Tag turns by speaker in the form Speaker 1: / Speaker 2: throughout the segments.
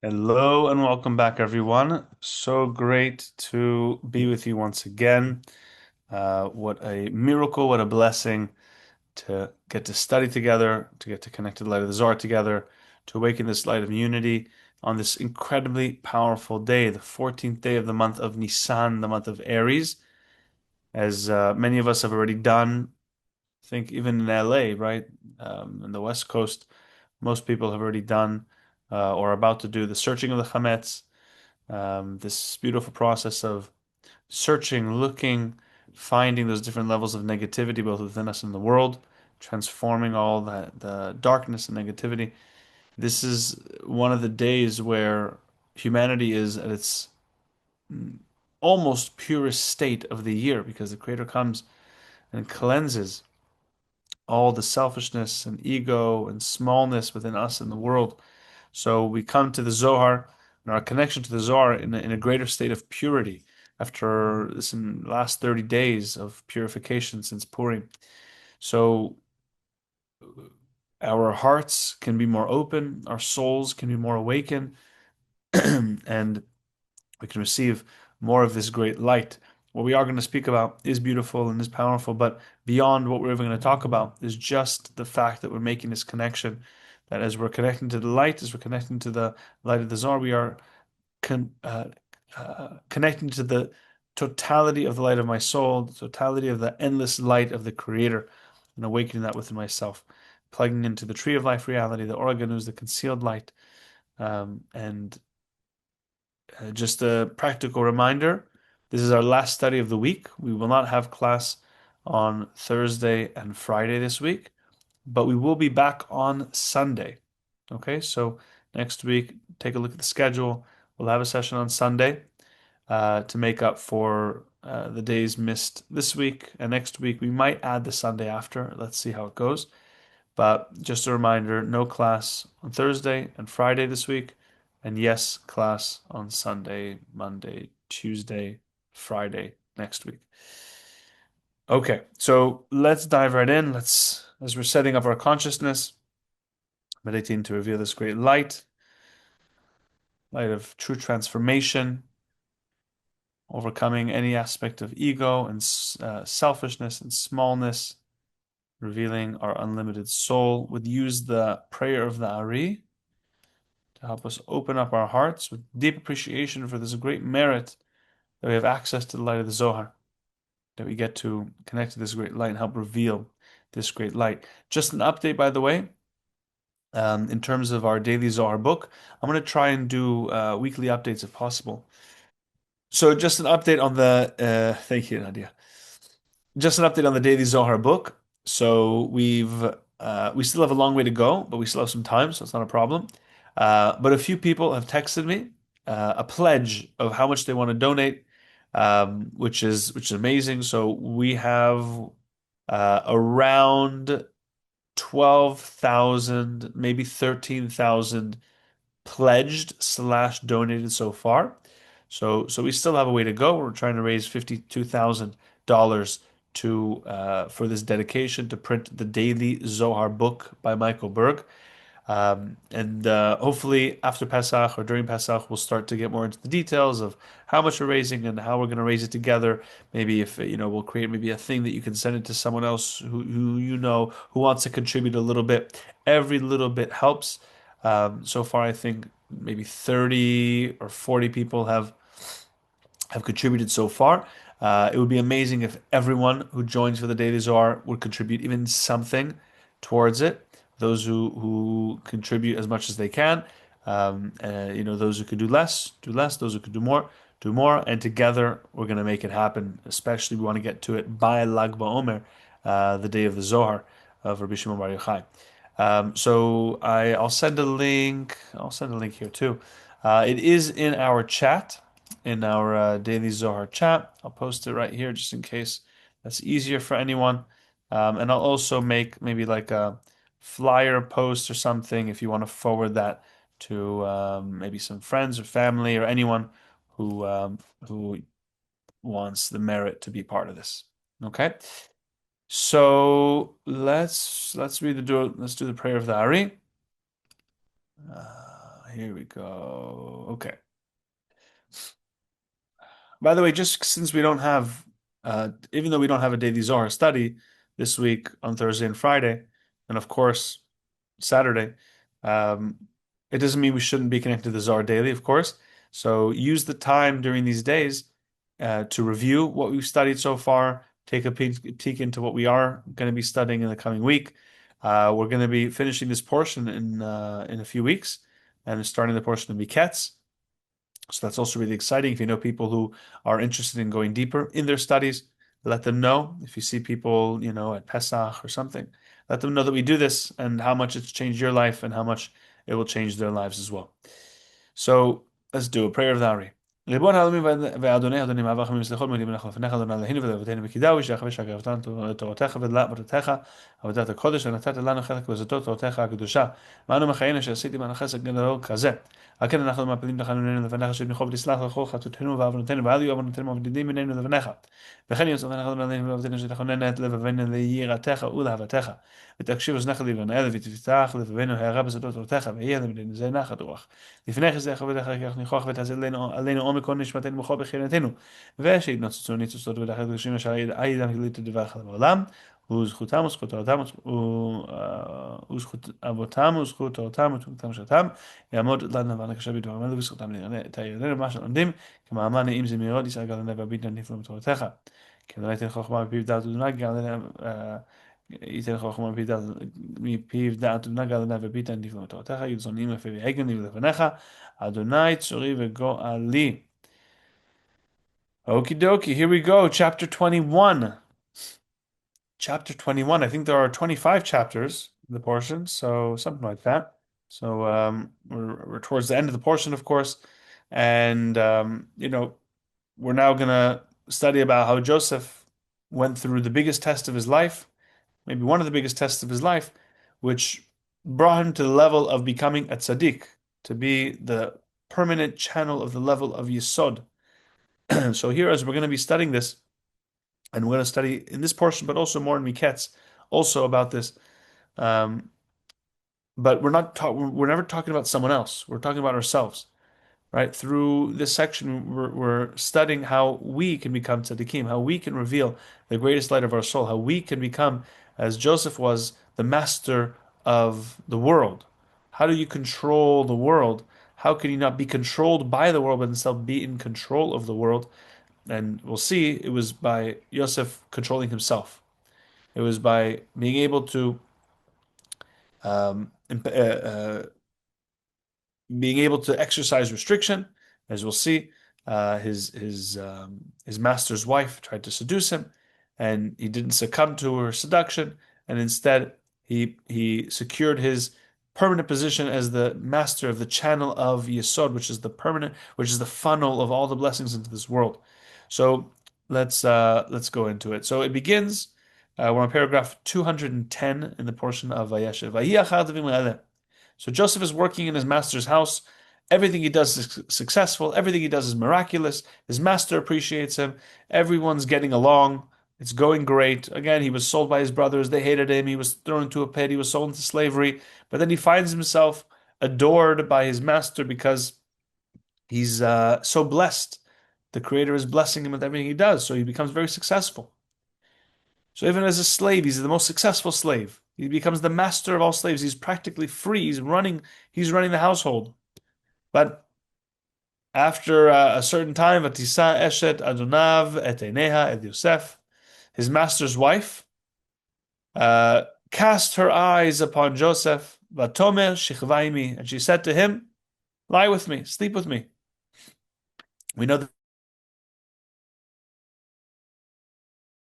Speaker 1: Hello and welcome back, everyone. So great to be with you once again. What a miracle, what a blessing to get to study together, to get to connect to the light of the Zohar together, to awaken this light of unity on this incredibly powerful day, the 14th day of the month of Nisan, the month of Aries, as many of us have already done. I think even in LA, right, in the West Coast, most people have already done or are about to do the searching of the Chametz, this beautiful process of searching, looking, finding those different levels of negativity both within us and the world, transforming all the darkness and negativity. This is one of the days where humanity is at its almost purest state of the year because the Creator comes and cleanses all the selfishness and ego and smallness within us and the world. So we come to the Zohar and our connection to the Zohar in a greater state of purity after this last 30 days of purification since Purim. So our hearts can be more open, our souls can be more awakened, and we can receive more of this great light. What we are going to speak about is beautiful and is powerful, but beyond what we're even going to talk about is just the fact that we're making this connection. That as we're connecting to the light, as we're connecting to the light of the Zohar, we are connecting to the totality of the light of my soul, the totality of the endless light of the Creator, and awakening that within myself, plugging into the tree of life reality, the organus, the concealed light, and just a practical reminder, this is our last study of the week. We will not have class on Thursday and Friday this week, but we will be back on Sunday. Okay, so next week, take a look at the schedule. We'll have a session on Sunday to make up for the days missed this week. And next week, we might add the Sunday after. Let's see how it goes. But just a reminder, no class on Thursday and Friday this week. And yes, class on Sunday, Monday, Tuesday, Friday next week. Okay, so let's dive right in. As we're setting up our consciousness, meditating to reveal this great light, light of true transformation, overcoming any aspect of ego and selfishness and smallness, revealing our unlimited soul. Would use the prayer of the Ari to help us open up our hearts with deep appreciation for this great merit that we have access to the light of the Zohar, that we get to connect to this great light and help reveal this great light. Just an update, by the way, in terms of our daily Zohar book, I'm going to try and do weekly updates if possible. So just an update on thank you, Nadia. Just an update on the daily Zohar book. So we still have a long way to go, but we still have some time, so it's not a problem. But a few people have texted me a pledge of how much they want to donate, which is amazing. So we have around 12,000, maybe 13,000 pledged slash donated so far. So we still have a way to go. We're trying to raise $52,000 to for this dedication to print the daily Zohar book by Michael Berg. And hopefully after Pesach or during Pesach, we'll start to get more into the details of how much we're raising and how we're going to raise it together. Maybe if, we'll create maybe a thing that you can send it to someone else who who wants to contribute a little bit. Every little bit helps. So far, I think maybe 30 or 40 people have contributed so far. It would be amazing if everyone who joins for the Daily Zohar would contribute even something towards it. Those who contribute as much as they can. Those who could do less, do less. Those who could do more, do more. And together, we're going to make it happen. Especially, we want to get to it by Lag BaOmer, the day of the Zohar of Rabbi Shimon Bar Yochai. So I'll send a link. I'll send a link here too. It is in our chat, in our daily Zohar chat. I'll post it right here just in case that's easier for anyone. And I'll also make maybe like a flyer post or something if you want to forward that to maybe some friends or family or anyone who wants the merit to be part of this. Okay. So let's do the prayer of the Ari. Here we go. Okay. By the way, just since we don't have, even though we don't have a daily Zohar study this week on Thursday and Friday, and of course Saturday, um, it doesn't mean we shouldn't be connected to the Zohar daily, of course. So use the time during these days to review what we've studied so far, take a peek into what we are going to be studying in the coming week. We're going to be finishing this portion in a few weeks and starting the portion of Miketz. So that's also really exciting. If you know people who are interested in going deeper in their studies, let them know. If you see people, at Pesach or something, let them know that we do this and how much it's changed your life and how much it will change their lives as well. So let's do a prayer of the Ari. ריבון העולמים ואדוני אדוני מעבר חמים סליחות מגיעים לך לפניך אדוני אלוהינו ולאבותינו בקדאו ושלח ושגרתנו תורתך ולעבודתך עבודת הקודש ונתת לנו חלק בזאתו תורתך הקדושה ואנו מחיינו שעשיתי בנו חסד גדול כזה על כן אנחנו מפילים תחנוננו לפניך שתמיכו ותסלח לכל חטאותינו ועוונותינו ואל יהיו עוונותינו מבדילים בינינו לבניך וכן יוסף אנחנו בנינו ולאבותינו שתכונן את לבבינו ליראתך ולאהבתך ותקשיב אוזנך לבנאל ותפתח לבבינו הערה בזאתו תורתך ויהיה למדינו זה נחת רוח לפני חסדך ובדרך כך ניחוח ותעשה עלינו עומק כל נשמתנו בכל בחינתנו ושיתנוצצו ניצוצות ודחת קדושים אשר עידם גלית לדברך לעולם וזכותם וזכות תורתם וזכות אבותם וזכות תורתם ותורתם שלתם יעמוד לנו והנקשה בדבר מלך וזכותם את העירנו מה שלומדים כמאמר נעים זמירות ישראל גלנה והביטה נפלא בתורתך כי אדוני תן חוכמה מפיו דעת אדוני גלנה ייתן חוכמה מפיו דעת אדוני גלנה וביטה נפלא בתורתך יגזונים יפה והגנים לפניך אדוני צורי וגואלי. Okie dokie, here we go, chapter 21. Chapter 21. I think there are 25 chapters in the portion, so something like that. So we're towards the end of the portion, of course, and we're now gonna study about how Joseph went through the biggest test of his life, maybe one of the biggest tests of his life, which brought him to the level of becoming a tzaddik, to be the permanent channel of the level of Yesod. So here, as we're going to be studying this, and we're going to study in this portion, but also more in Miketz, also about this. But we're never talking about someone else. We're talking about ourselves, right? Through this section, we're studying how we can become tzaddikim, how we can reveal the greatest light of our soul, how we can become, as Joseph was, the master of the world. How do you control the world? How can you not be controlled by the world, but instead be in control of the world? And we'll see it was by Yosef controlling himself. It was by being able to um, being able to exercise restriction, as we'll see. His master's wife tried to seduce him, and he didn't succumb to her seduction, and instead he secured his permanent position as the master of the channel of Yesod, which is the funnel of all the blessings into this world. So let's go into it. So it begins. We're on paragraph 210 in the portion of Vayeshev. So Joseph is working in his master's house. Everything he does is successful. Everything he does is miraculous. His master appreciates him. Everyone's getting along. It's going great. Again, he was sold by his brothers. They hated him. He was thrown into a pit. He was sold into slavery. But then he finds himself adored by his master because he's so blessed. The Creator is blessing him with everything he does. So he becomes very successful. So even as a slave, he's the most successful slave. He becomes the master of all slaves. He's practically free. He's running the household. But after a certain time, Vatisa eshet Adonav et eineha et Yosef, his master's wife, cast her eyes upon Joseph, Vatomer shichvaimi, and she said to him, "Lie with me, sleep with me." We know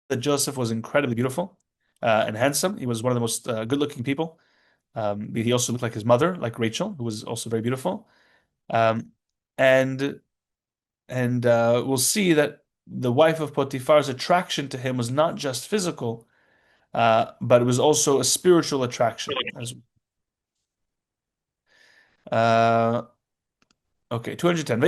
Speaker 1: that Joseph was incredibly beautiful and handsome. He was one of the most good-looking people. He also looked like his mother, like Rachel, who was also very beautiful. Um, and we'll see that the wife of Potiphar's attraction to him was not just physical, but it was also a spiritual attraction. Okay, 210.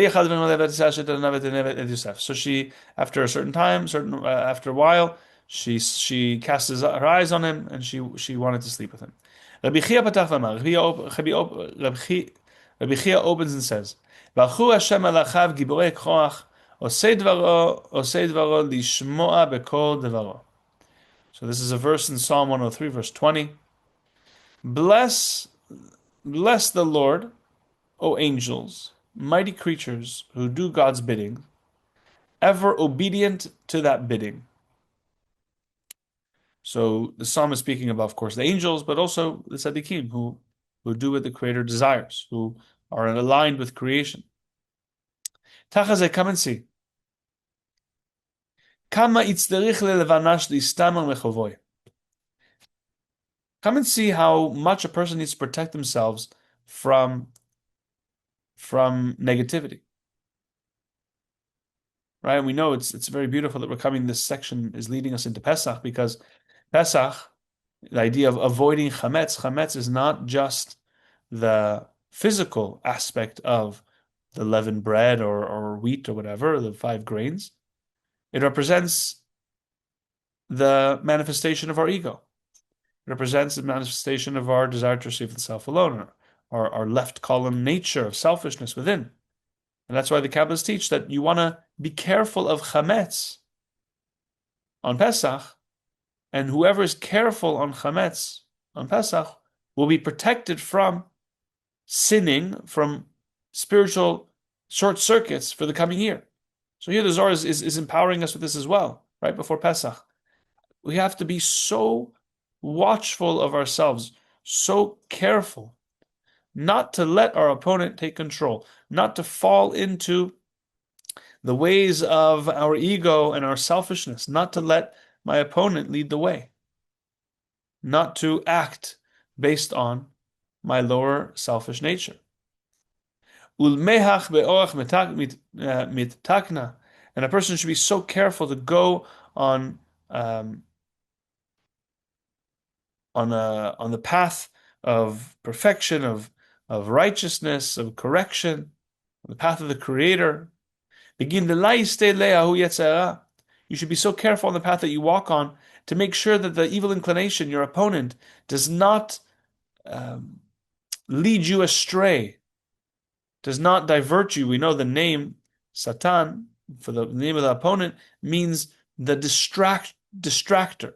Speaker 1: So she, after a certain time, after a while, she casts her eyes on him, and she wanted to sleep with him. Rabbi Chia opens and says, "Baruch Hashem alachav giborei koach, osei dvaro lishmoa bekol devaro." So this is a verse in Psalm 103, verse 20. Bless, bless the Lord, O angels, mighty creatures who do God's bidding, ever obedient to that bidding. So the psalm is speaking about, of course, the angels, but also the tzaddikim who do what the Creator desires, who are aligned with creation. Tachazeh, come and see. Kama itzderich lelevanash li'istamel mechovoi. Come and see how much a person needs to protect themselves from negativity. Right? And we know it's very beautiful that we're coming. This section is leading us into Pesach because Pesach, the idea of avoiding chametz. Chametz is not just the physical aspect of the leavened bread or wheat or whatever, the 5 grains. It represents the manifestation of our ego. It represents the manifestation of our desire to receive the self alone, our left column nature of selfishness within. And that's why the Kabbalists teach that you want to be careful of chametz on Pesach, and whoever is careful on chametz on Pesach will be protected from sinning, from spiritual short circuits for the coming year. So here the Zohar is empowering us with this as well, right before Pesach. We have to be so watchful of ourselves, so careful not to let our opponent take control, not to fall into the ways of our ego and our selfishness, not to let my opponent lead the way, not to act based on my lower selfish nature. Ulmehach be'orach mitakna, and a person should be so careful to go on the path of perfection, of righteousness, of correction, on the path of the Creator. Begin the You should be so careful on the path that you walk on to make sure that the evil inclination, your opponent, does not lead you astray, does not divert you. We know the name Satan, for the name of the opponent, means the distractor,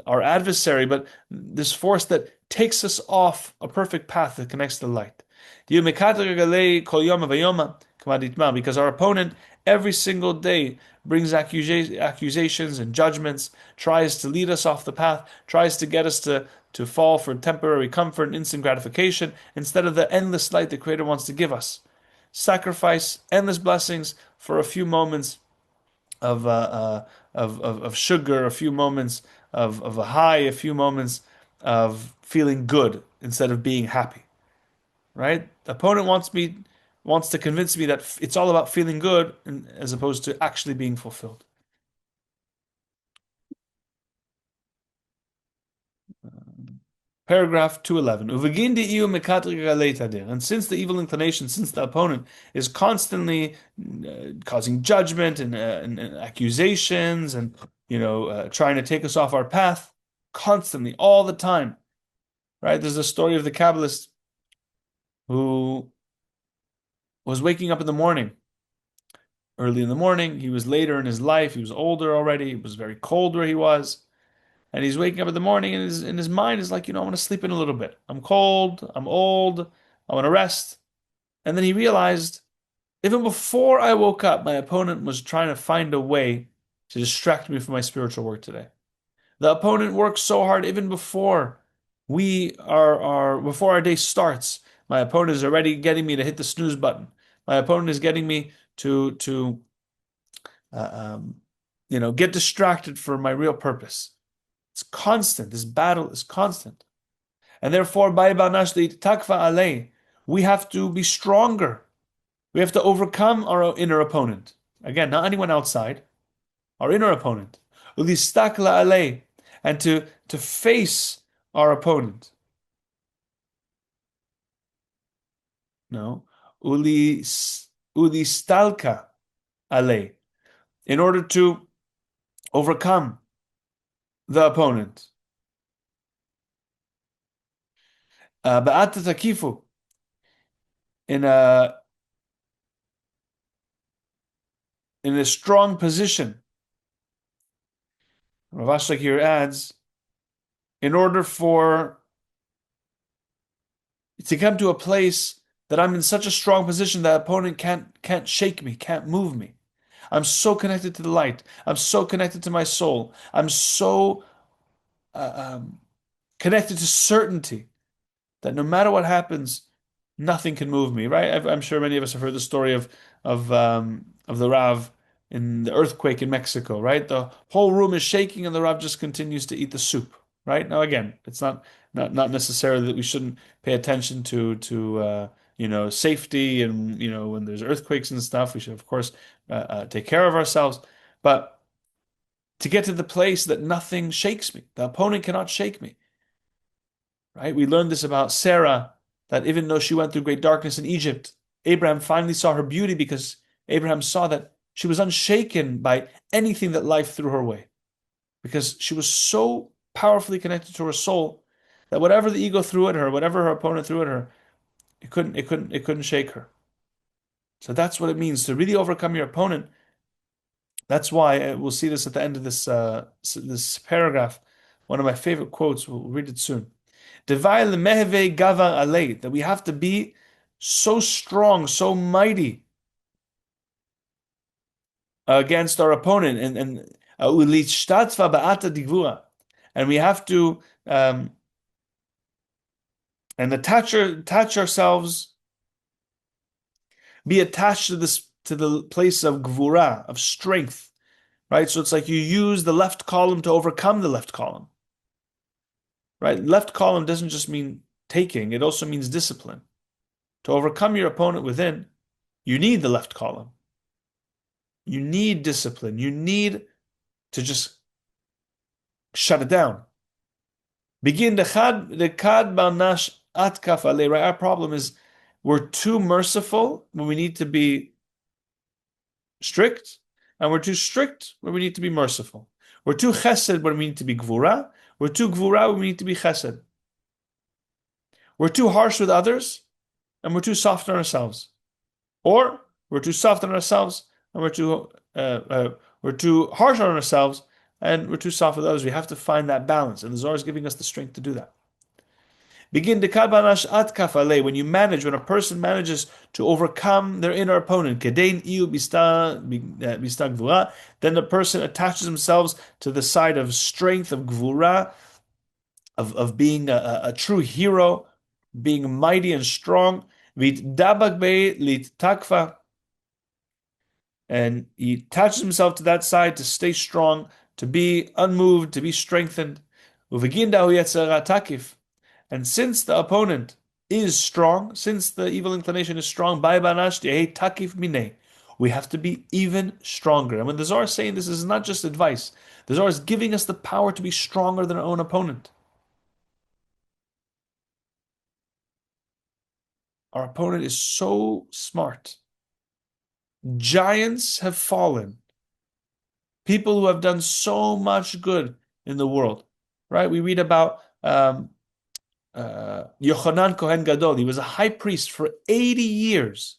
Speaker 1: our adversary, but this force that takes us off a perfect path that connects to the light. Because our opponent every single day brings accusations and judgments, tries to lead us off the path, tries to get us to fall for temporary comfort and instant gratification instead of the endless light the Creator wants to give us. Sacrifice endless blessings for a few moments of sugar, a few moments of a high, a few moments of feeling good instead of being happy. Right? The opponent wants to convince me that it's all about feeling good as opposed to actually being fulfilled. Paragraph 211. And since the evil inclination, since the opponent is constantly causing judgment and accusations and trying to take us off our path, constantly, all the time, right? There's a story of the Kabbalist who was waking up in the morning, early in the morning. He was later in his life. He was older already. It was very cold where he was. And he's waking up in the morning and his mind is like, I want to sleep in a little bit. I'm cold. I'm old. I want to rest. And then he realized, even before I woke up, my opponent was trying to find a way to distract me from my spiritual work today. The opponent works so hard even before before our day starts. My opponent is already getting me to hit the snooze button. My opponent is getting me to get distracted from my real purpose. It's constant. This battle is constant. And therefore, we have to be stronger. We have to overcome our inner opponent. Again, not anyone outside, our inner opponent. And to face our opponent. No. Ulistalka ale. In order to overcome the opponent. Ba'at takifu, in a strong position. Rav Ashlag here adds, in order for to come to a place that I'm in such a strong position that opponent can't shake me, can't move me. I'm so connected to the light. I'm so connected to my soul. I'm so connected to certainty that no matter what happens, nothing can move me. Right? I'm sure many of us have heard the story of the Rav in the earthquake in Mexico. Right? The whole room is shaking, and the Rav just continues to eat the soup. Right? Now, again, it's not necessarily that we shouldn't pay attention to safety, and when there's earthquakes and stuff, we should of course take care of ourselves. But to get to the place that nothing shakes me, the opponent cannot shake me. Right? We learned this about Sarah, that even though she went through great darkness in Egypt, Abraham finally saw her beauty because Abraham saw that she was unshaken by anything that life threw her way. Because she was so powerfully connected to her soul that whatever the ego threw at her, whatever her opponent threw at her, it couldn't shake her. So that's what it means to really overcome your opponent. That's why we'll see this at the end of this paragraph. One of my favorite quotes. We'll read it soon. That we have to be so strong, so mighty against our opponent, and we have to and attach ourselves, be attached to the place of gvura, of strength, right? So it's like you use the left column to overcome the left column. Right? Left column doesn't just mean taking, it also means discipline. To overcome your opponent within, you need the left column. You need discipline. You need to just shut it down. Begin the kad balnash atkaf ale. Right? Our problem is we're too merciful when we need to be strict, and we're too strict when we need to be merciful. We're too chesed when we need to be gvura. We're too gvura when we need to be chesed. We're too harsh with others, and we're too soft on ourselves. Or we're too soft on ourselves, and we're too harsh on ourselves, and we're too soft with others. We have to find that balance, and the Zohar is giving us the strength to do that. Begin the kabanash at kafale. When a person manages to overcome their inner opponent, kedein iu bista gvura, then the person attaches themselves to the side of strength, of gvura, of being a true hero, being mighty and strong. And he attaches himself to that side to stay strong, to be unmoved, to be strengthened. And since the opponent is strong, since the evil inclination is strong, we have to be even stronger. And when the Zohar is saying this is not just advice, the Zohar is giving us the power to be stronger than our own opponent. Our opponent is so smart. Giants have fallen. People who have done so much good in the world, right? We read about Yochanan Kohen Gadol. He was a high priest for 80 years.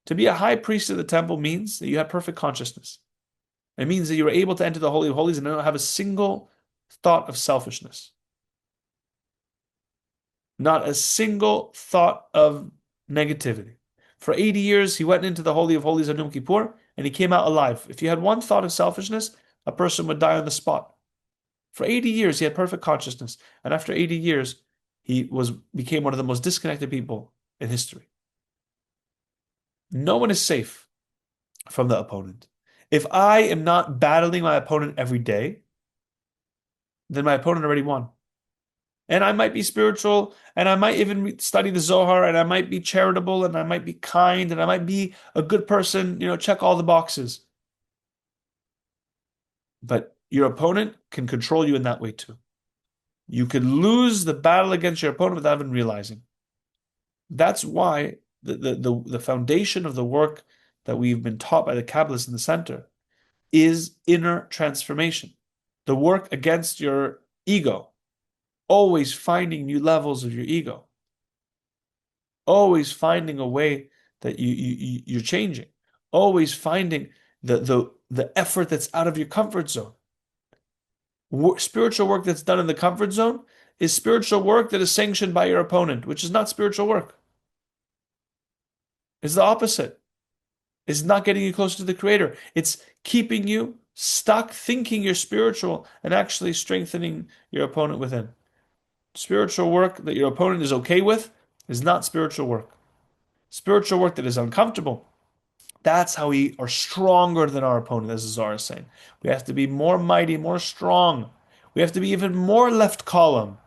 Speaker 1: To be a high priest of the temple means that you have perfect consciousness. It means that you are able to enter the Holy of Holies and not have a single thought of selfishness. Not a single thought of negativity. For 80 years, he went into the Holy of Holies on Yom Kippur, and he came out alive. If you had one thought of selfishness, a person would die on the spot. For 80 years, he had perfect consciousness. And after 80 years, he became one of the most disconnected people in history. No one is safe from the opponent. If I am not battling my opponent every day, then my opponent already won. And I might be spiritual, and I might even study the Zohar, and I might be charitable, and I might be kind, and I might be a good person, check all the boxes. But your opponent can control you in that way too. You could lose the battle against your opponent without even realizing. That's why the foundation of the work that we've been taught by the Kabbalists in the center is inner transformation. The work against your ego. Always finding new levels of your ego. always finding a way that you're changing, always finding the effort that's out of your comfort zone. Spiritual work that's done in the comfort zone is spiritual work that is sanctioned by your opponent, which is not spiritual work. It's the opposite. It's not getting you closer to the Creator. It's keeping you stuck thinking you're spiritual and actually strengthening your opponent within. Spiritual work that your opponent is okay with is not spiritual work. Spiritual work that is uncomfortable, that's how we are stronger than our opponent, as Zohar is saying. We have to be more mighty, more strong. We have to be even more left column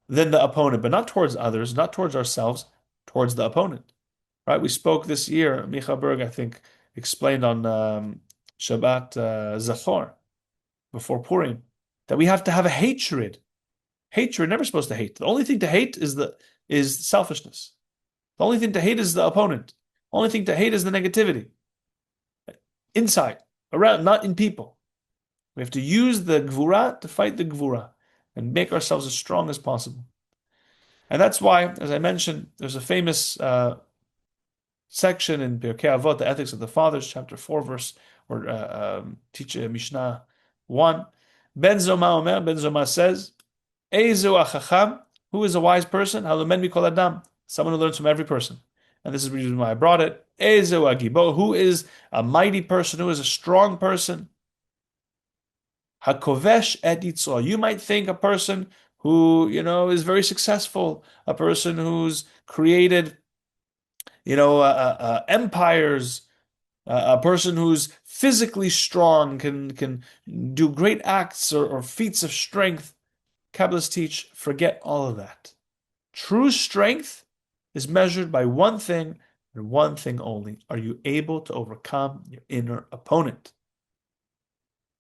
Speaker 1: than the opponent, but not towards others, not towards ourselves, towards the opponent. Right? We spoke this year, Micha Berg, I think, explained on Shabbat Zohar before Purim, that we have to have a hatred. Hatred, never supposed to hate. The only thing to hate is selfishness. The only thing to hate is the opponent. The only thing to hate is the negativity. Inside, around, not in people. We have to use the gvura to fight the gvura and make ourselves as strong as possible. And that's why, as I mentioned, there's a famous section in Pirkei Avot, the Ethics of the Fathers, chapter 4, verse, or teach Mishnah 1. Ben Zoma says, Eizu achacham, who is a wise person? Halumen mikol adam, someone who learns from every person. And this is the reason why I brought it. Eizu agibo, who is a mighty person, who is a strong person? Hakovesh et yitzro. You might think a person who, is very successful, a person who's created, empires, a person who's physically strong, can do great acts or feats of strength. Kabbalists teach, forget all of that. True strength is measured by one thing and one thing only. Are you able to overcome your inner opponent?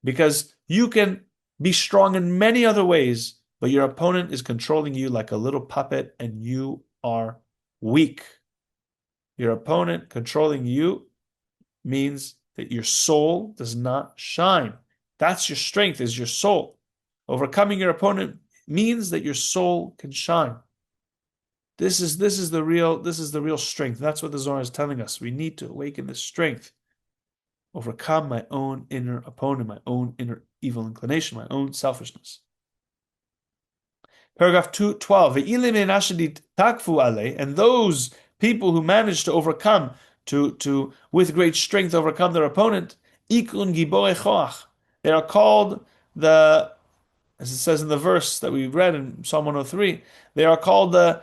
Speaker 1: Because you can be strong in many other ways, but your opponent is controlling you like a little puppet and you are weak. Your opponent controlling you means that your soul does not shine. That's your strength, is your soul. Overcoming your opponent means that your soul can shine. This is the real strength. That's what the Zohar is telling us. We need to awaken this strength. Overcome my own inner opponent, my own inner evil inclination, my own selfishness. Paragraph 12. And those people who manage to overcome, to with great strength overcome their opponent, they are called as it says in the verse that we read in Psalm 103, they are called the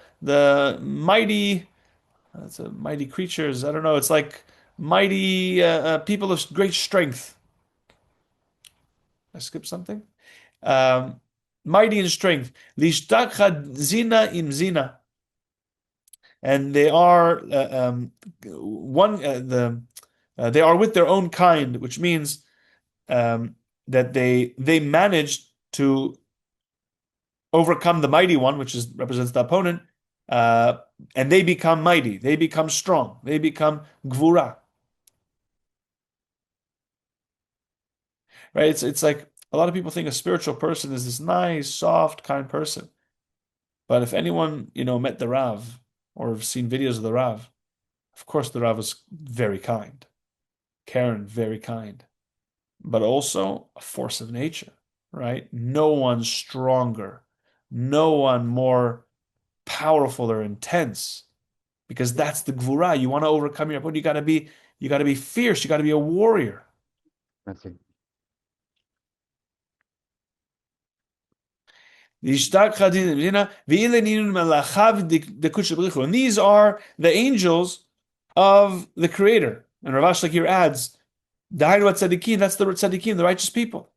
Speaker 1: mighty, that's a mighty creatures. I don't know. It's like mighty people of great strength. I skipped something. Mighty in strength. Lishtachad zina im zina. And they are they are with their own kind, which means that they managed to overcome the mighty one, which represents the opponent, and they become mighty. They become strong. They become gvura. Right? It's like a lot of people think a spiritual person is this nice, soft, kind person. But if anyone, met the Rav or have seen videos of the Rav, of course the Rav was very kind. Karen, very kind. But also a force of nature, right? No one stronger, no one more powerful or intense, because that's the gvura. You want to overcome your opponent. You got to be fierce. You got to be a warrior.
Speaker 2: That's it.
Speaker 1: And these are the angels of the Creator. And Rav Shimon here adds, that's the tzaddikim, the righteous people.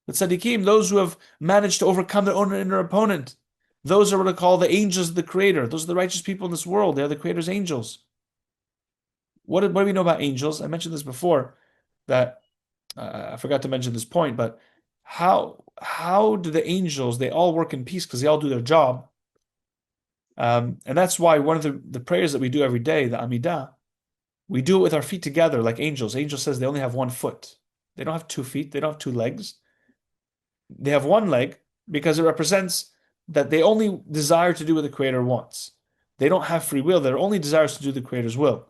Speaker 1: The tzaddikim, those who have managed to overcome their own inner opponent. Those are what are called the angels of the Creator. Those are the righteous people in this world. They are the Creator's angels. What do we know about angels? I mentioned this before, that I forgot to mention this point, but how do the angels, they all work in peace because they all do their job. And that's why one of the prayers that we do every day, the Amidah, we do it with our feet together like angels. Angel says they only have one foot. They don't have 2 feet. They don't have 2 legs. They have one leg because it represents that they only desire to do what the Creator wants. They don't have free will. Their only desire is to do the Creator's will.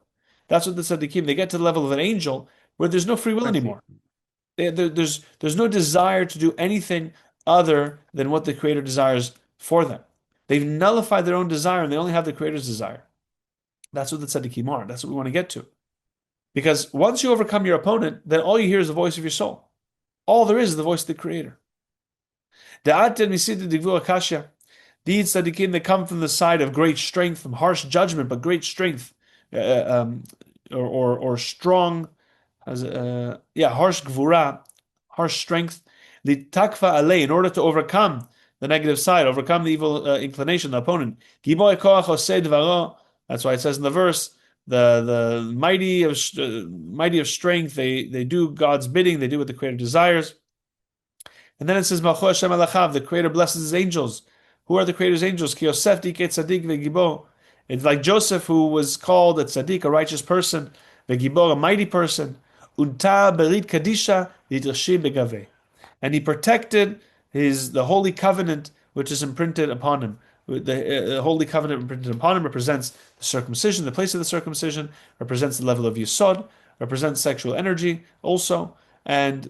Speaker 1: That's what the tzaddikim, they get to the level of an angel where there's no free will
Speaker 2: I see.
Speaker 1: anymore. There's no desire to do anything other than what the Creator desires for them. They've nullified their own desire and they only have the Creator's desire. That's what the tzaddikim are. That's what we want to get to. Because once you overcome your opponent, then all you hear is the voice of your soul. All there is the voice of the Creator. These tzaddikim, they come from the side of great strength, from harsh judgment, but great strength, uh, um, or strong, harsh gvura, harsh strength. The takva alei, in order to overcome the negative side, overcome the evil inclination, the opponent. That's why it says in the verse, the mighty of strength, they do God's bidding, they do what the Creator desires. And then it says, the Creator blesses His angels. Who are the Creator's angels? Ki Yosef dike tzaddik ve'gibo. It's like Joseph, who was called a tzaddik, a righteous person, ve'gibor, a mighty person. Unta berit kadisha lidrashi begave. And he protected the holy covenant which is imprinted upon him. The holy covenant imprinted upon him represents the circumcision, the place of the circumcision, represents the level of yisod, represents sexual energy also. And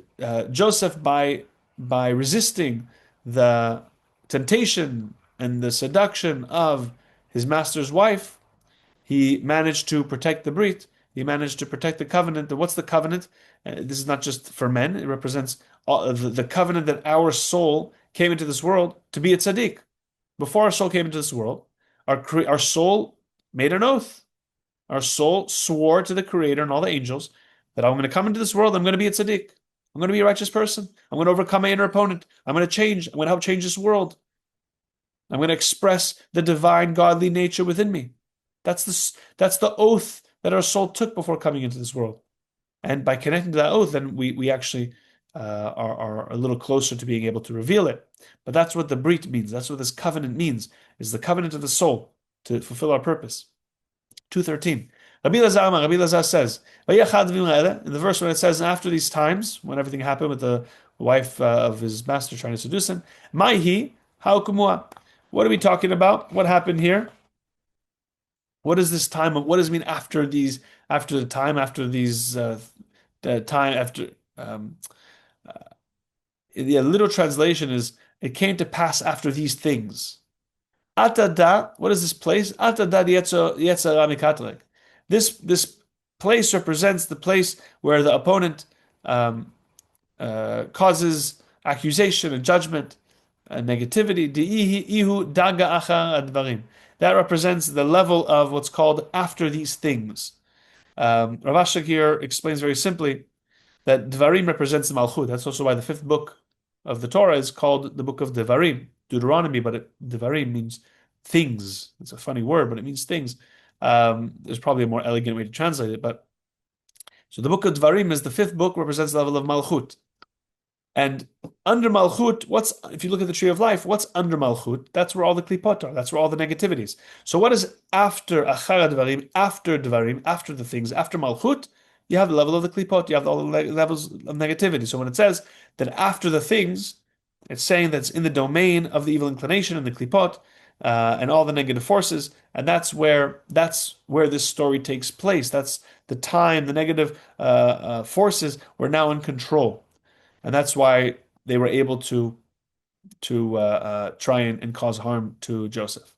Speaker 1: Joseph, by resisting the temptation and the seduction of his master's wife, he managed to protect the brit. He managed to protect the covenant. What's the covenant? This is not just for men. It represents the covenant that our soul came into this world to be a tzaddik. Before our soul came into this world, our soul made an oath. Our soul swore to the Creator and all the angels that I'm going to come into this world, I'm going to be a tzaddik. I'm going to be a righteous person. I'm going to overcome my inner opponent. I'm going to change. I'm going to help change this world. I'm going to express the divine, godly nature within me. That's the oath that our soul took before coming into this world. And by connecting to that oath, then we actually are a little closer to being able to reveal it. But that's what the brit means. That's what this covenant means, is the covenant of the soul to fulfill our purpose. 2:13. Rabbi Lazar says, in the verse when it says, after these times, when everything happened with the wife of his master trying to seduce him, Maihi, how kumua? What are we talking about? What happened here? What is this time? What does it mean after these? After the time? After these? The time after? The literal translation is, it came to pass after these things. Atada, what is this place? Atada Yetzara Mikatalik. This place represents the place where the opponent causes accusation and judgment and negativity. Ihu daga achar advarim. That represents the level of what's called after these things. Rav Shimon here explains very simply that Dvarim represents the Malchut. That's also why the fifth book of the Torah is called the book of Devarim, Deuteronomy, but Devarim means things. It's a funny word, but it means things. There's probably a more elegant way to translate it, but so the book of Dvarim is the fifth book, represents the level of Malchut. And under Malchut, if you look at the tree of life, what's under Malchut? That's where all the klipot are. That's where all the negativities. So what is after Achar Dvarim, after Dvarim, after the things, after Malchut? You have the level of the klipot, you have all the levels of negativity. So when it says that after the things, it's saying that's in the domain of the evil inclination and the klipot, and all the negative forces, and that's where this story takes place. That's the time the negative forces were now in control, and that's why they were able to try and cause harm to Joseph.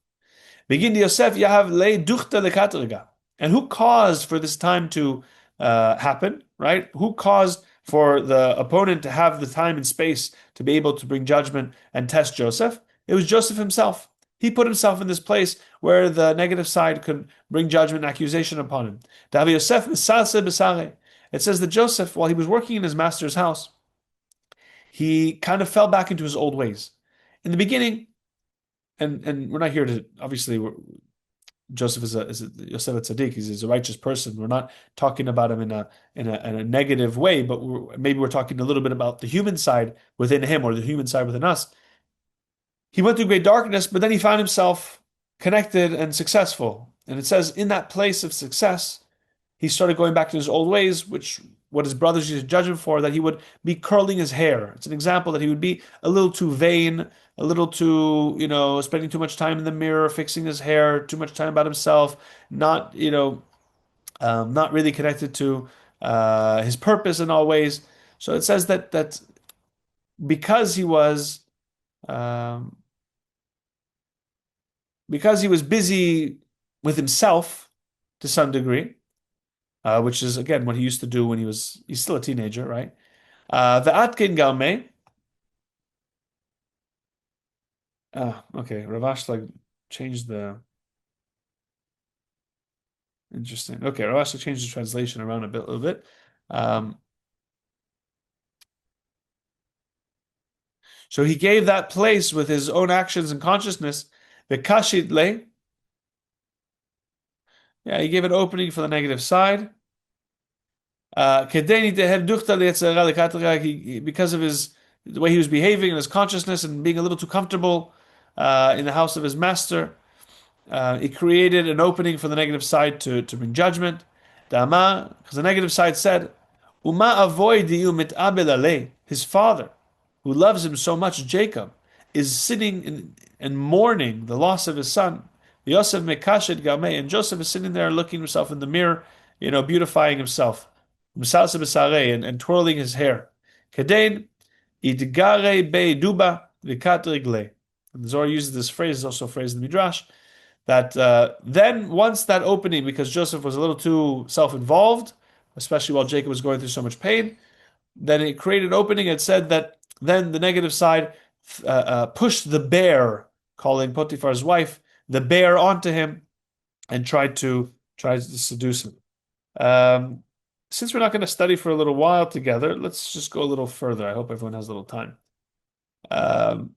Speaker 1: Begin Yosef Yahav le duchta lekatriga. And who caused for this time to happen, right? Who caused for the opponent to have the time and space to be able to bring judgment and test Joseph? It was Joseph himself. He put himself in this place where the negative side could bring judgment and accusation upon him. It says that Joseph, while he was working in his master's house, he kind of fell back into his old ways. In the beginning, and we're not here to, obviously, Joseph is Yosef tzaddik. He's a righteous person. We're not talking about him in a negative way, but maybe we're talking a little bit about the human side within him or the human side within us. He went through great darkness, but then he found himself connected and successful. And it says in that place of success, he started going back to his old ways, which what his brothers used to judge him for, that he would be curling his hair. It's an example that he would be a little too vain, a little too, spending too much time in the mirror, fixing his hair, too much time about himself, not, not really connected to his purpose in all ways. So it says that because he was um, because he was busy with himself to some degree, which is again what he used to do when he's still a teenager, right? The Atkin Galme. Okay, Ravash like changed the interesting. Okay, Ravash like changed the translation around a little bit. Um, so he gave that place with his own actions and consciousness the kashid le. Yeah, he gave an opening for the negative side. Because of the way he was behaving and his consciousness and being a little too comfortable in the house of his master, it created an opening for the negative side to bring judgment. Dama, because the negative side said, Uma avoidiu mit'abel aleh, his father, who loves him so much, Jacob, is sitting and mourning the loss of his son. Yosef mekashed gameh, and Joseph is sitting there looking himself in the mirror, beautifying himself, and twirling his hair. Kadein idgare be duba vikat rigle. And the Zohar uses this phrase, is also a phrase in the Midrash, that then once that opening, because Joseph was a little too self-involved, especially while Jacob was going through so much pain, then it created an opening. It said that then the negative side pushed the bear, calling Potiphar's wife the bear, onto him and tried to seduce him. Since we're not going to study for a little while together, let's just go a little further. I hope everyone has a little time. Um,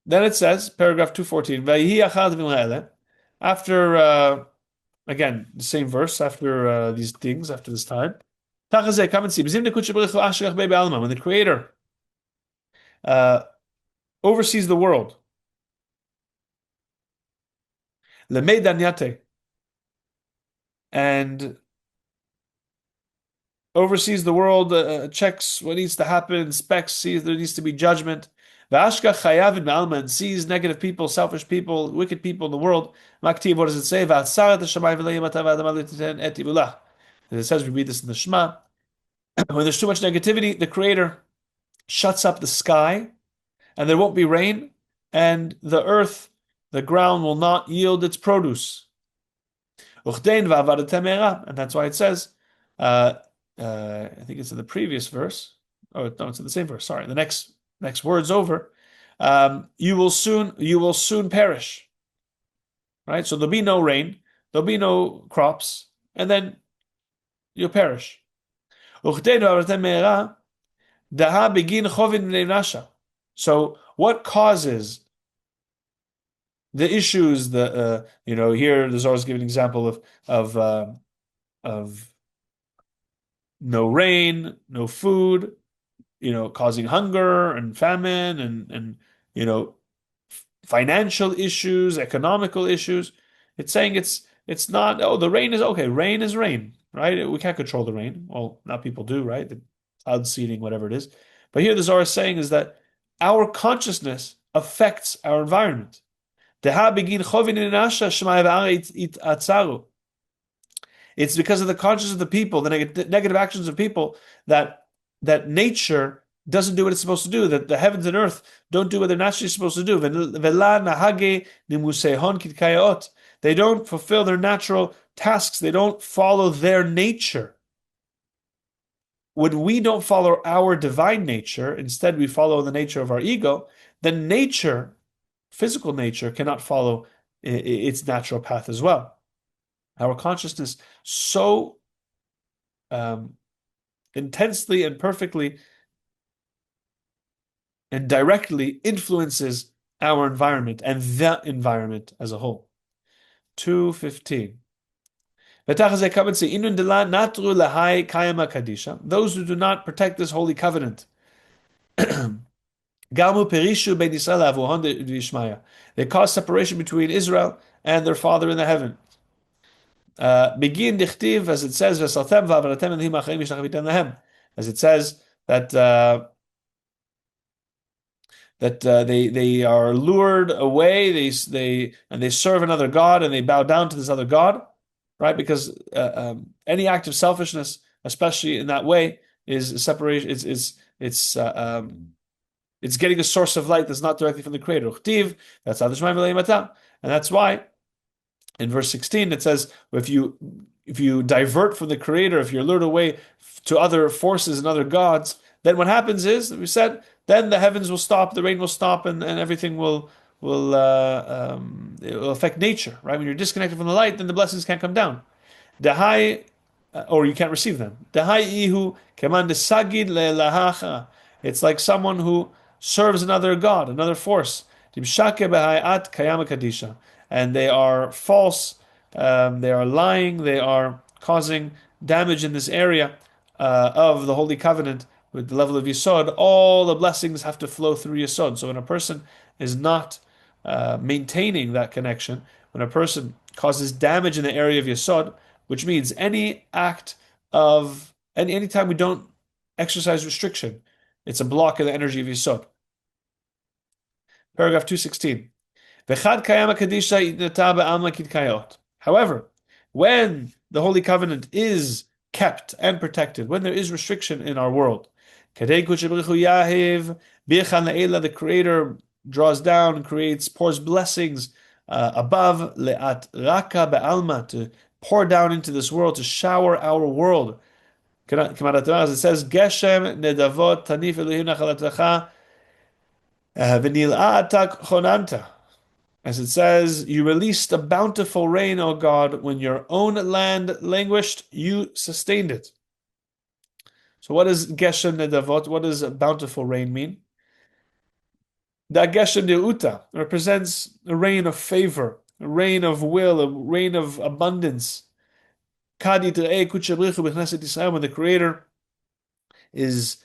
Speaker 1: then it says, paragraph 214, after, again, the same verse, after these things, after this time, come and see. When the Creator uh, oversees the world, and oversees the world, checks what needs to happen, inspects, sees there needs to be judgment. And sees negative people, selfish people, wicked people in the world. What does it say? And it says, we read this in the Shema. When there's too much negativity, the Creator shuts up the sky, and there won't be rain, and the earth, the ground, will not yield its produce. And that's why it says, I think it's in the previous verse. Oh no, it's in the same verse. Sorry, the next words over. You will soon perish. Right? So there'll be no rain, there'll be no crops, and then you'll perish. So what causes the issues? Here the Zohar is giving an example of no rain, no food, causing hunger and famine and financial issues, economical issues. It's saying it's not, oh, the rain is okay. Rain is rain, right? We can't control the rain. Well, now people do, right? The cloud seeding, whatever it is. But here the Zohar is saying is that our consciousness affects our environment. It's because of the conscience of the people, the negative actions of people, that nature doesn't do what it's supposed to do, that the heavens and earth don't do what they're naturally supposed to do. They don't fulfill their natural tasks. They don't follow their nature. When we don't follow our divine nature, instead we follow the nature of our ego, then nature, physical nature, cannot follow its natural path as well. Our consciousness so intensely and perfectly and directly influences our environment and the environment as a whole. 2:15. Those who do not protect this holy covenant, they cause separation between Israel and their father in the heaven. Begin dichtiv, as it says, "V'saltem v'avaratem elihim achayim yishlach lahem," as it says that they are lured away. They serve another god and they bow down to this other god, right? Because any act of selfishness, especially in that way, is a separation. It's getting a source of light that's not directly from the Creator. Uchtiv, that's how the Shemaim v'leim atam, and that's why in verse 16 it says if you divert from the Creator, if you're lured away to other forces and other gods, then what happens is, we said, then the heavens will stop, the rain will stop, and everything it will affect nature, right? When you're disconnected from the light, then the blessings can't come down. Dehai, or you can't receive them. Dehai ihu keman desagid le'elahacha. It's like someone who serves another god, another force. Dimshake behayat kayama kadisha, and they are false, they are lying, they are causing damage in this area of the holy covenant with the level of Yesod. All the blessings have to flow through Yesod. So when a person is not maintaining that connection, when a person causes damage in the area of Yesod, which means any act of any time we don't exercise restriction, it's a block of the energy of Yesod. Paragraph 216. However, when the Holy Covenant is kept and protected, when there is restriction in our world, the Creator draws down, creates, pours blessings above, to pour down into this world, to shower our world. As it says, Geshem nedavot tanif Elohim nachalatecha v'nil'atak chonanta. As it says, you released a bountiful rain, O God, when your own land languished, you sustained it. So what does Geshem Nedavot, what does a bountiful rain mean? That Geshem Deuta represents a rain of favor, a rain of will, a rain of abundance. When the Creator is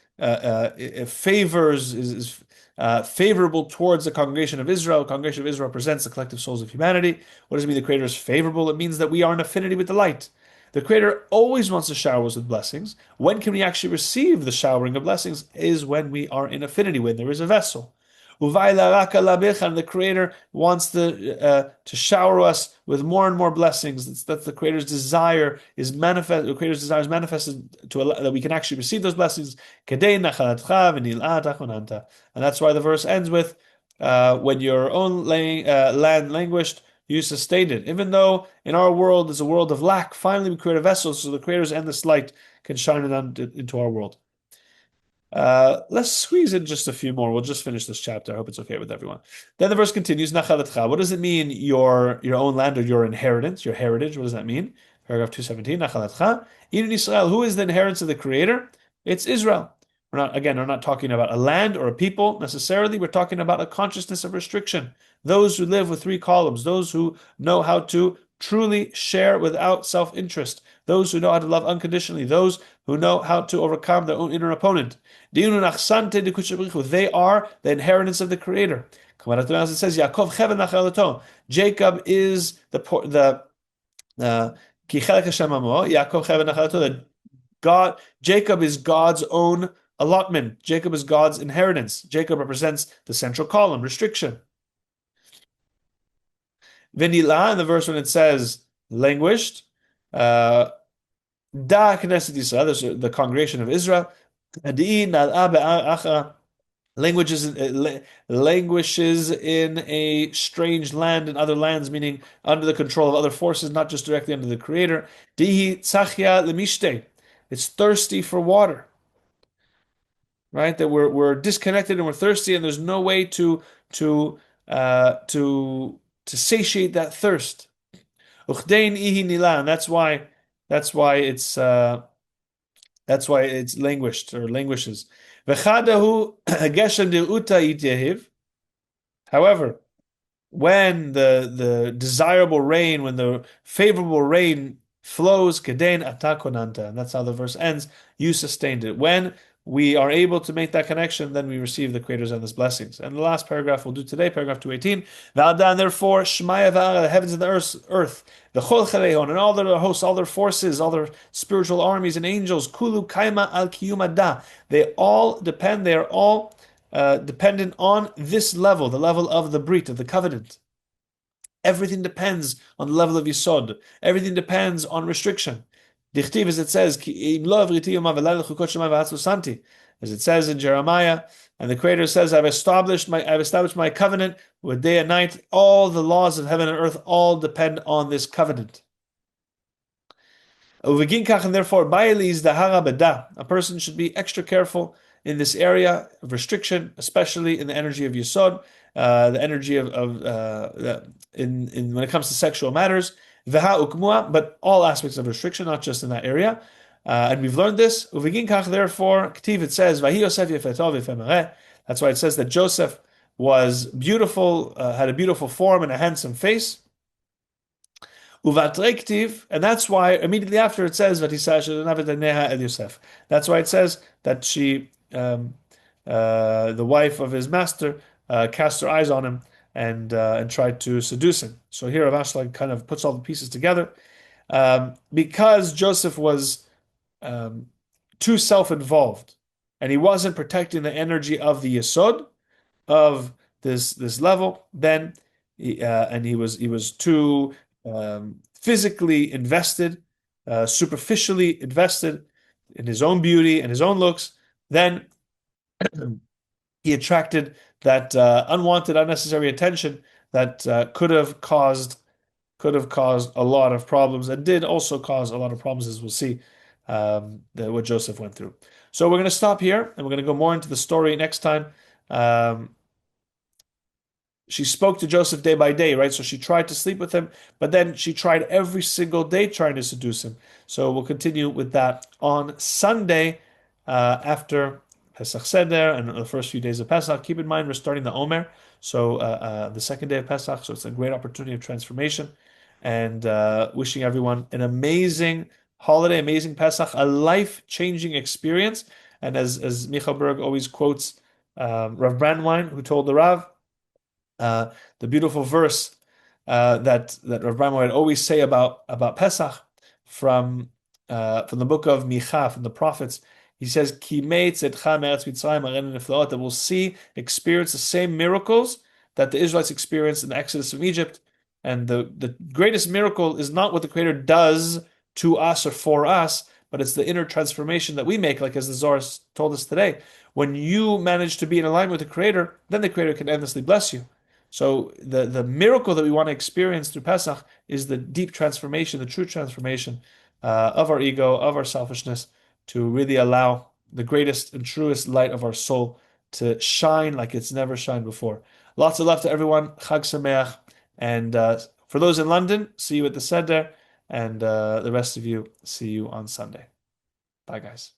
Speaker 1: favorable towards the congregation of Israel. The congregation of Israel represents the collective souls of humanity. What does it mean the Creator is favorable? It means that we are in affinity with the light. The Creator always wants to shower us with blessings. When can we actually receive the showering of blessings? Is when we are in affinity, when there is a vessel. And the Creator wants to shower us with more and more blessings. That's the Creator's desire is manifest. The Creator's desire is manifested that we can actually receive those blessings. And that's why the verse ends with, "When your own land languished, you sustained it." Even though in our world is a world of lack, finally we create a vessel so the Creator's endless light can shine into our world. Let's squeeze in just a few more. We'll just finish this chapter. I hope it's okay with everyone. Then the verse continues, Nachalatcha. What does it mean, your own land or your inheritance, your heritage? What does that mean? Paragraph 217, Nachalatcha. In Israel, who is the inheritance of the Creator? It's Israel. We're not talking about a land or a people necessarily. We're talking about a consciousness of restriction. Those who live with three columns, those who know how to truly share without self-interest, those who know how to love unconditionally, those who know how to overcome their own inner opponent. They are the inheritance of the Creator. As it says, Jacob is Jacob is God's own allotment. Jacob is God's inheritance. Jacob represents the central column, restriction. Venila, in the verse when it says languished, Da Knesset Yisrael, there's the congregation of Israel. Languishes in a strange land and other lands, meaning under the control of other forces, not just directly under the Creator. Dihi tzachya lemishte. It's thirsty for water. Right? That we're disconnected and we're thirsty, and there's no way to satiate that thirst. Uchdein ihi nila, and that's why it's languished or languishes. V'chadahu geshem dir'uta yityehiv. However, when the desirable rain, when the favorable rain flows, kedein atakonanta, and that's how the verse ends. You sustained it. When we are able to make that connection, then we receive the Creator's endless blessings. And the last paragraph we'll do today, paragraph 218. V'adan, therefore, Shmaya v'ara, the heavens and the earth, the Chol Chaleon, and all their hosts, all their forces, all their spiritual armies and angels, Kulu Kaima al Kiyumada. They all depend, they are all dependent on this level, the level of the Brit, of the covenant. Everything depends on the level of Yisod. Everything depends on restriction. Dichtiv, as it says, as it says in Jeremiah, and the Creator says, I've established my covenant with day and night. All the laws of heaven and earth all depend on this covenant. And therefore, a person should be extra careful in this area of restriction, especially in the energy of Yisod, the energy in when it comes to sexual matters, but all aspects of restriction, not just in that area. And we've learned this. Therefore, it says, that's why it says that Joseph was beautiful, had a beautiful form and a handsome face. And that's why immediately after it says Yosef. That's why it says that she, the wife of his master, cast her eyes on him and tried to seduce him. So here Rav Ashlag kind of puts all the pieces together. Because Joseph was too self-involved and he wasn't protecting the energy of the Yesod of this level, then he was too physically invested, superficially invested in his own beauty and his own looks, then he attracted that unwanted, unnecessary attention that could have caused a lot of problems and did also cause a lot of problems, as we'll see what Joseph went through. So we're going to stop here and we're going to go more into the story next time. She spoke to Joseph day by day, right? So she tried to sleep with him, but then she tried every single day trying to seduce him. So we'll continue with that on Sunday after Pesach Seder and the first few days of Pesach. Keep in mind, we're starting the Omer, so the second day of Pesach, so it's a great opportunity of transformation. And wishing everyone an amazing holiday, amazing Pesach, a life-changing experience. And as Michael Berg always quotes Rav Brandwein, who told the Rav, the beautiful verse that Rav Brahma would always say about Pesach from the book of Micha, from the prophets. He says, that we'll see, experience the same miracles that the Israelites experienced in the Exodus from Egypt. And the greatest miracle is not what the Creator does to us or for us, but it's the inner transformation that we make, like as the Zohar told us today. When you manage to be in alignment with the Creator, then the Creator can endlessly bless you. So the miracle that we want to experience through Pesach is the deep transformation, the true transformation of our ego, of our selfishness, to really allow the greatest and truest light of our soul to shine like it's never shined before. Lots of love to everyone. Chag Sameach. And for those in London, see you at the Seder. And the rest of you, see you on Sunday. Bye, guys.